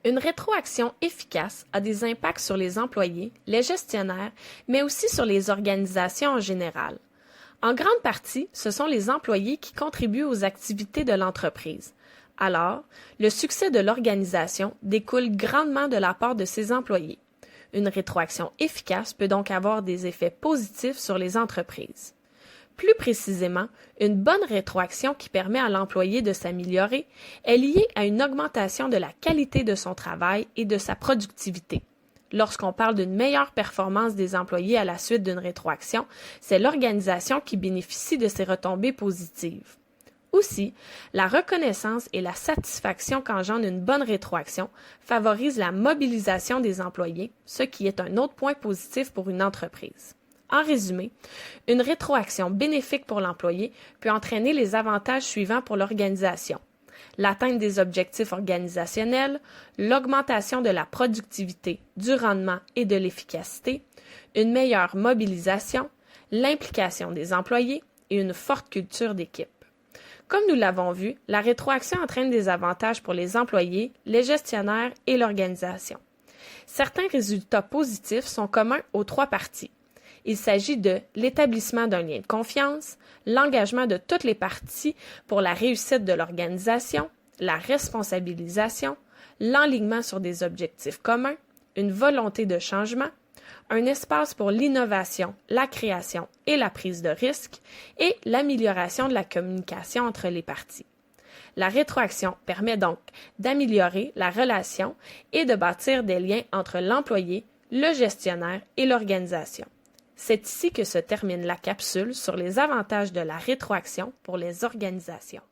Une rétroaction efficace a des impacts sur les employés, les gestionnaires, mais aussi sur les organisations en général. En grande partie, ce sont les employés qui contribuent aux activités de l'entreprise. Alors, le succès de l'organisation découle grandement de la part de ses employés. Une rétroaction efficace peut donc avoir des effets positifs sur les entreprises. Plus précisément, une bonne rétroaction qui permet à l'employé de s'améliorer est liée à une augmentation de la qualité de son travail et de sa productivité. Lorsqu'on parle d'une meilleure performance des employés à la suite d'une rétroaction, c'est l'organisation qui bénéficie de ces retombées positives. Aussi, la reconnaissance et la satisfaction qu'engendre une bonne rétroaction favorisent la mobilisation des employés, ce qui est un autre point positif pour une entreprise. En résumé, une rétroaction bénéfique pour l'employé peut entraîner les avantages suivants pour l'organisation: l'atteinte des objectifs organisationnels, l'augmentation de la productivité, du rendement et de l'efficacité, une meilleure mobilisation, l'implication des employés et une forte culture d'équipe. Comme nous l'avons vu, la rétroaction entraîne des avantages pour les employés, les gestionnaires et l'organisation. Certains résultats positifs sont communs aux trois parties. Il s'agit de l'établissement d'un lien de confiance, l'engagement de toutes les parties pour la réussite de l'organisation, la responsabilisation, l'enlignement sur des objectifs communs, une volonté de changement, un espace pour l'innovation, la création et la prise de risque, et l'amélioration de la communication entre les parties. La rétroaction permet donc d'améliorer la relation et de bâtir des liens entre l'employé, le gestionnaire et l'organisation. C'est ici que se termine la capsule sur les avantages de la rétroaction pour les organisations.